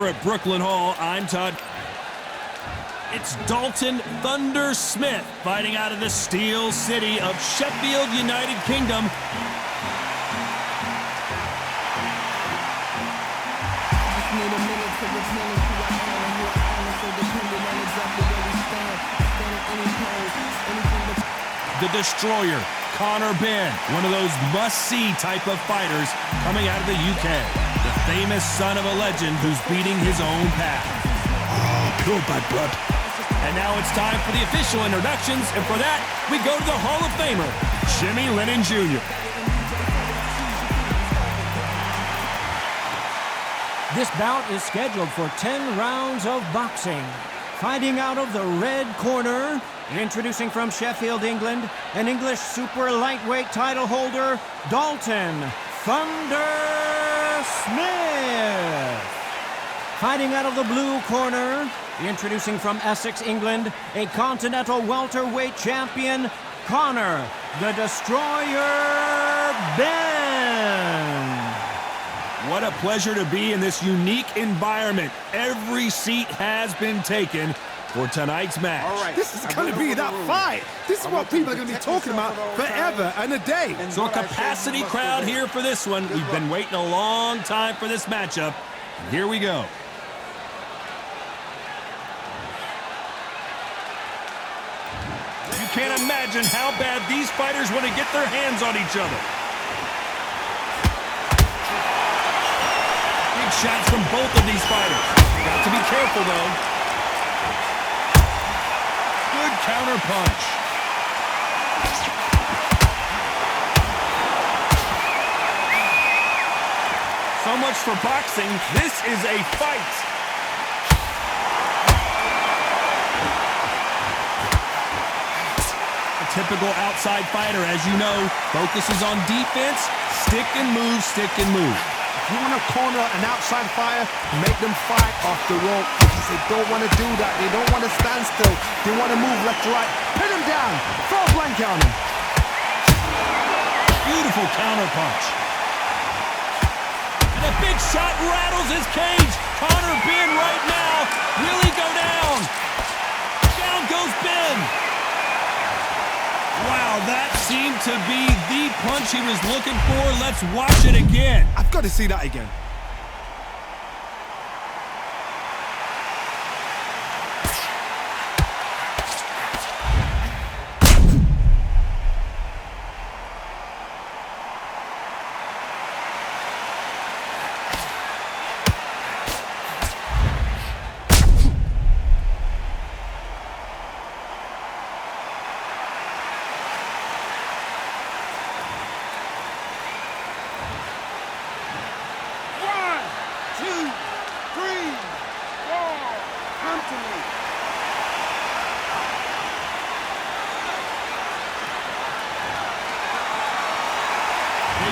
At Brooklyn Hall, I'm Todd. It's Dalton Thunder Smith fighting out of the Steel City of Sheffield, United Kingdom. The Destroyer, Conor Benn, one of those must-see type of fighters coming out of the UK. The famous son of a legend who's beating his own path. Oh, pure bad blood. And now it's time for the official introductions, and for that, we go to the Hall of Famer, Jimmy Lennon Jr. This bout is scheduled for 10 rounds of boxing. Fighting out of the red corner, introducing from Sheffield, England, an English super lightweight title holder, Dalton Thunder Smith. Fighting out of the blue corner, introducing from Essex, England, a continental welterweight champion, Conor the Destroyer Benn. What a pleasure to be in this unique environment. Every seat has been taken for tonight's match. All right. This is going to be that fight. This is what people are going to be talking about forever and a day. So a capacity crowd here for this one. We've been waiting a long time for this matchup. And here we go. You can't imagine how bad these fighters want to get their hands on each other. Big shots from both of these fighters. Got to be careful, though. Good counter punch. So much for boxing. This is a fight. A typical outside fighter, as you know, focuses on defense, stick and move, stick and move. If you want to corner an outside fighter, make them fight off the rope because they don't want to do that. They don't want to stand still. They want to move left to right. Pin them down. Throw a blanket on them. Beautiful counter punch. And a big shot rattles his cage. Conor Benn right now. Will he go down? Down goes Benn. Wow, that seemed to be the punch he was looking for. Let's watch it again. I've got to see that again.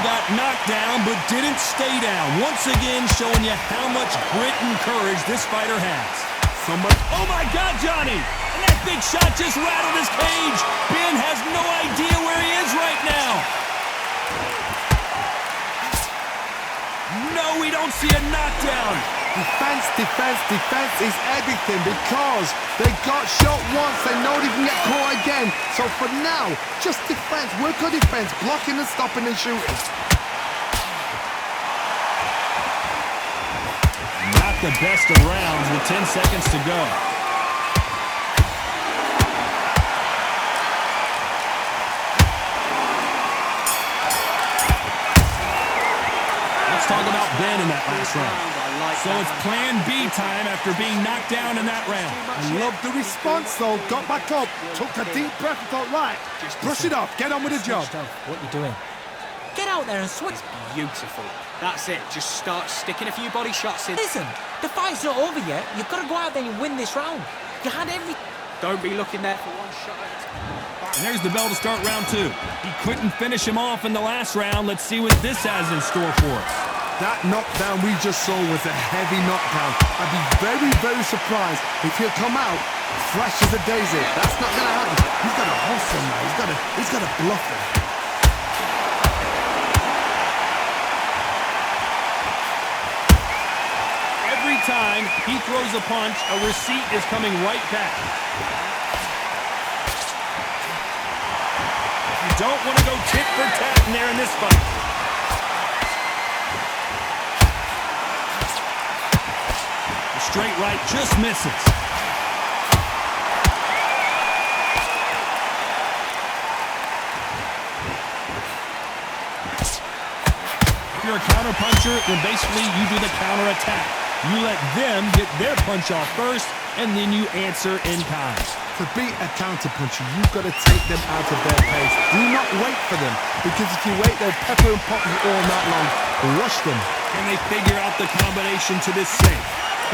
Got knocked down, but didn't stay down. Once again, showing you how much grit and courage this fighter has. Oh my God, Johnny! And that big shot just rattled his cage. Benn has no idea where he is right now. No, we don't see a knockdown. Defense, defense, defense is everything because they got shot once. They know they can get caught again. So for now, just defense. Work on defense, blocking and stopping and shooting. Not the best of rounds with 10 seconds to go. Let's talk about Benn in that last round. So it's plan B time after being knocked down in that round. I love the response though. Got back up, took a deep breath and thought, right, brush it off, get on with the job. What you doing? Get out there and switch. Beautiful. That's it. Just start sticking a few body shots in. Listen, the fight's not over yet. You've got to go out there and win this round. You had every... Don't be looking there for one shot at a time. And there's the bell to start round two. He couldn't finish him off in the last round. Let's see what this has in store for us. That knockdown we just saw was a heavy knockdown. I'd be very, very surprised if he'll come out fresh as a daisy. That's not going to happen. He's got to hustle now. He's got to bluff him. Every time time he throws a punch, a receipt is coming right back. You don't want to go tit for tat in there in this fight. The straight right just misses. If you're a counter-puncher, then basically you do the counter-attack. You let them get their punch off first, and then you answer in kind. To beat a counter-puncher, you've got to take them out of their pace. Do not wait for them, because if you wait, they'll pepper and pop you all night long. Rush them. Can they figure out the combination to this save?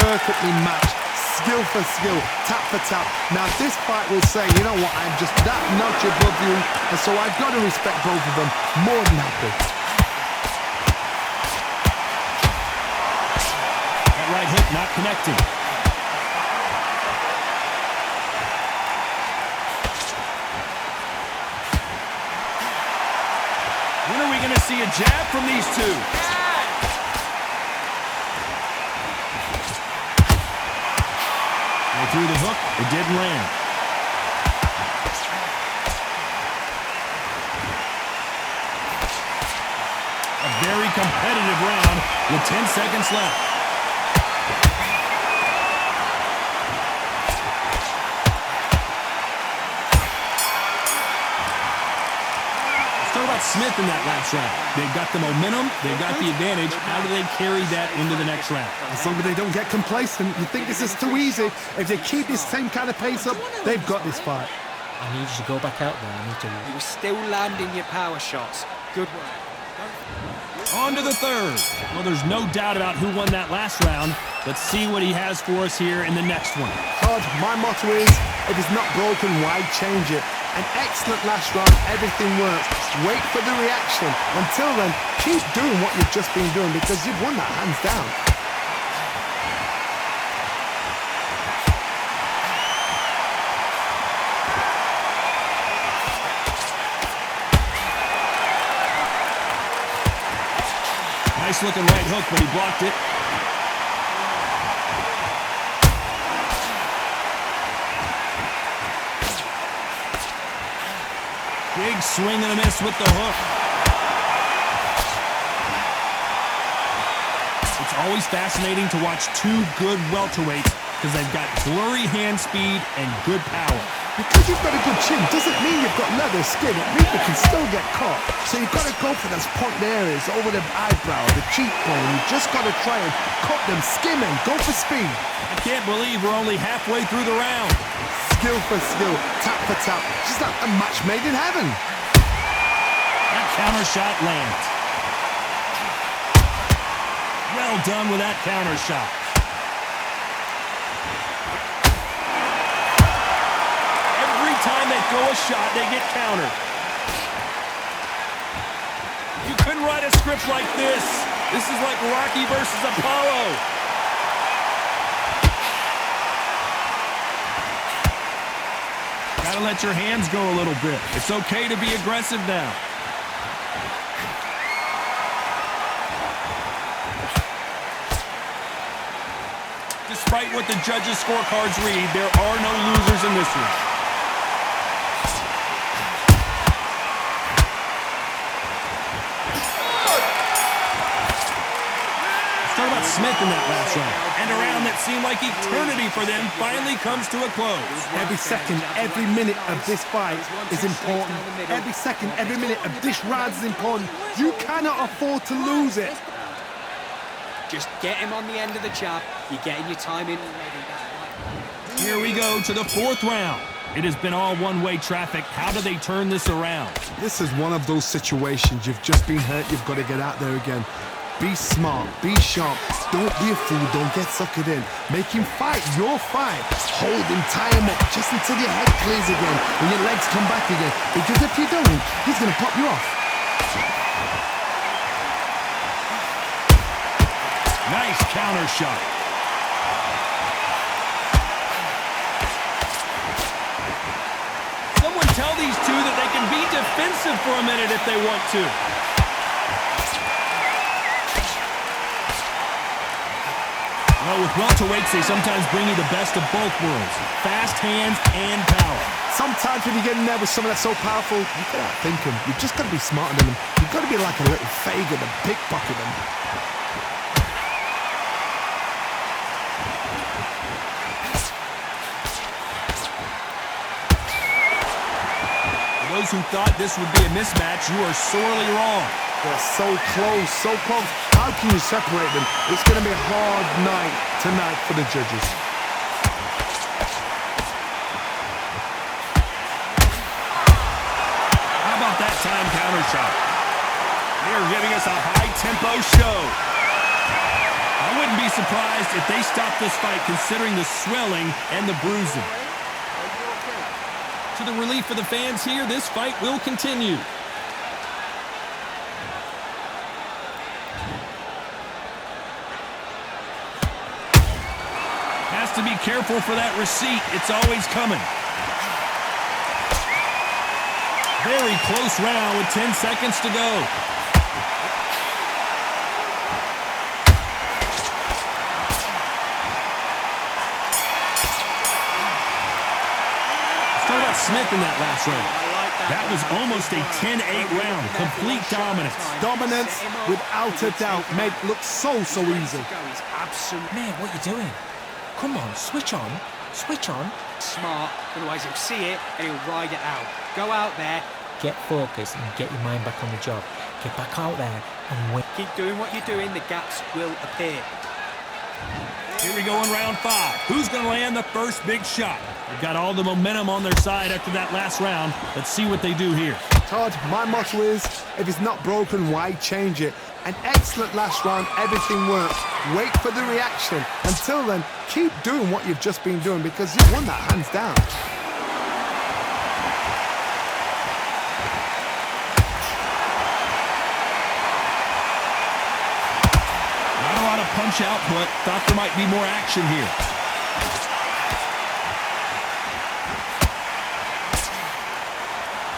Perfectly matched. Skill for skill, tap for tap. Now this fight will say, you know what, I'm just that notch above you, and so I've got to respect both of them more than happy. Right hook not connecting. When are we going to see a jab from these two? They threw the hook. It didn't land. A very competitive round with 10 seconds left. Smith in that last round. They've got the momentum, they've got the advantage. How do they carry that into the next round? As long as they don't get complacent, you think this is too easy. If they keep this same kind of pace up, they've got this fight. I need you to go back out there. I need to... You were still landing your power shots. Good work. On to the third. Well, there's no doubt about who won that last round. Let's see what he has for us here in the next one. Todd, my motto is, if it's not broken, why change it? An excellent last round, everything works. Wait for the reaction. Until then, keep doing what you've just been doing because you've won that hands down. Nice looking right hook, but he blocked it. Big swing and a miss with the hook. It's always fascinating to watch two good welterweights because they've got blurry hand speed and good power. Because you've got a good chin doesn't mean you've got leather skin. It means you can still get caught. So you've got to go for those point areas over the eyebrow, the cheekbone. You've just got to try and cut them, skim them, go for speed. I can't believe we're only halfway through the round. Skill for skill, tap for tap. Just like a match made in heaven. That counter shot lands. Well done with that counter shot. Every time they throw a shot, they get countered. You couldn't write a script like this. This is like Rocky versus Apollo. Gotta let your hands go a little bit. It's okay to be aggressive now. Despite what the judges' scorecards read, there are no losers in this one. Let's talk about Smith in that last round. And a round that seemed like eternity for them finally comes to a close. Every second, every minute of this fight is important. Every second, every minute of this round is important. You cannot afford to lose it. Just get him on the end of the jab. You're getting your time in. Here we go to the fourth round. It has been all one-way traffic. How do they turn this around? This is one of those situations. You've just been hurt. You've got to get out there again. Be smart. Be sharp. Don't be a fool. Don't get suckered in. Make him fight your fight. Hold him, tie him up just until your head clears again and your legs come back again. Because if you don't, he's going to pop you off. Nice counter shot. Someone tell these two that they can be defensive for a minute if they want to. Well, with welterweights, they sometimes bring you the best of both worlds. Fast hands and power. Sometimes when you get in there with someone that's so powerful, you can outthink them. You've just got to be smarter than them. You've got to be like a little Fagin and pickpocket them. For those who thought this would be a mismatch, you are sorely wrong. They're so close, so close. How can you separate them? It's going to be a hard night tonight for the judges. How about that time counter shot? They are giving us a high-tempo show. I wouldn't be surprised if they stopped this fight considering the swelling and the bruising. To the relief of the fans here, this fight will continue. Has to be careful for that receipt. It's always coming. Very close round with 10 seconds to go. Let's talk about Smith in that last round. That was almost a 10-8 round. Complete dominance. Dominance, without a doubt, made look so easy. Man, what are you doing? Come on, switch on. Switch on. Smart, otherwise he'll see it and he'll ride it out. Go out there, Get focused and get your mind back on the job. Get back out there and win. keep doing what you're doing, the gaps will appear. Here we go in round 5. Who's going to land the first big shot? They've got all the momentum on their side after that last round. Let's see what they do here. Todd, my motto is, if it's not broken, why change it? An excellent last round, everything works. Wait for the reaction. Until then, keep doing what you've just been doing because you've won that hands down. Not a lot of punch output. Thought there might be more action here.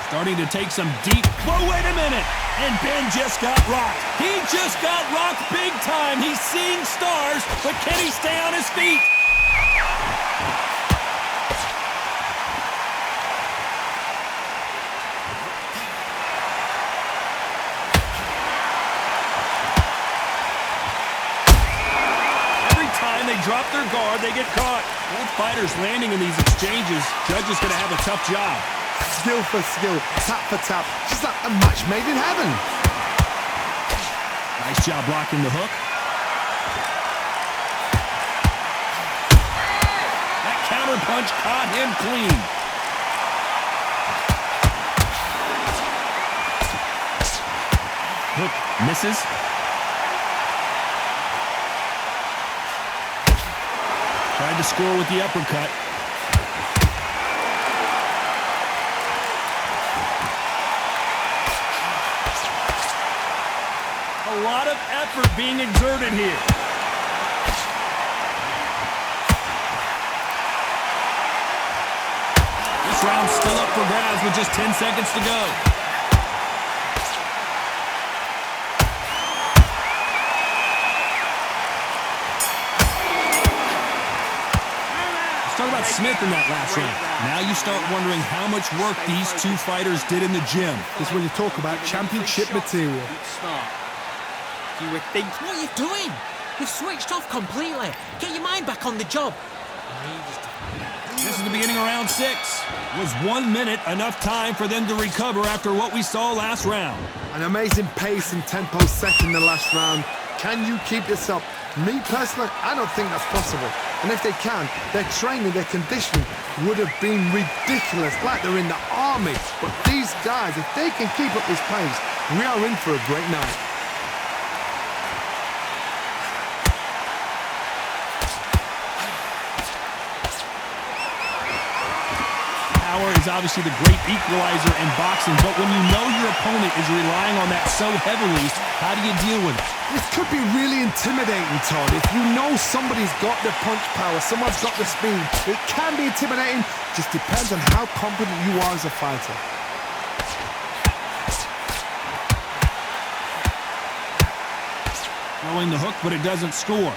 Starting to take some deep... Whoa, wait a minute! And Ben just got rocked. He just got rocked big time. He's seeing stars, but can he stay on his feet? Every time they drop their guard, they get caught. Both fighters landing in these exchanges. Judge is going to have a tough job. Skill for skill, tap for tap, just like a match made in heaven. Nice job blocking the hook. That counter punch caught him clean. Hook misses. Tried to score with the uppercut. A lot of effort being exerted here. This round's still up for grabs with just 10 seconds to go. Let's talk about Smith in that last round. Now you start wondering how much work these two fighters did in the gym. This is when you talk about championship material. Smart. You would think... What are you doing? You've switched off completely. Get your mind back on the job. This is the beginning of round 6. Was 1 minute enough time for them to recover after what we saw last round? An amazing pace and tempo set in the last round. Can you keep this up? Me personally, I don't think that's possible. And if they can, their training, their conditioning would have been ridiculous, like they're in the army. But these guys, if they can keep up this pace, we are in for a great night. Power is obviously the great equalizer in boxing, but when you know your opponent is relying on that so heavily, how do you deal with it? This could be really intimidating, Todd. If you know somebody's got the punch power, someone's got the speed, it can be intimidating. Just depends on how confident you are as a fighter. Throwing the hook, but it doesn't score.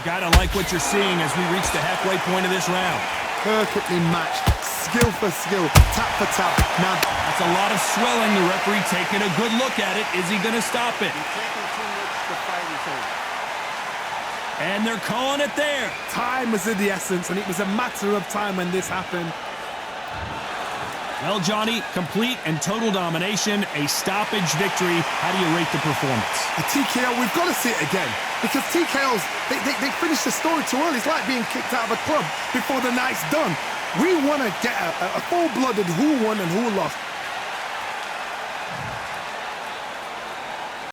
Gotta like what you're seeing as we reach the halfway point of this round. Perfectly matched, skill for skill, tap for tap. Now, That's a lot of swelling. The referee taking a good look at it. Is he going to stop it? And they're calling it there. time was of the essence, and it was a matter of time when this happened. Well, Johnny, complete and total domination, a stoppage victory. How do you rate the performance? A TKO, we've got to see it again. Because TKOs, they finish the story too early. It's like being kicked out of a club before the night's done. We want to get a full-blooded who won and who lost.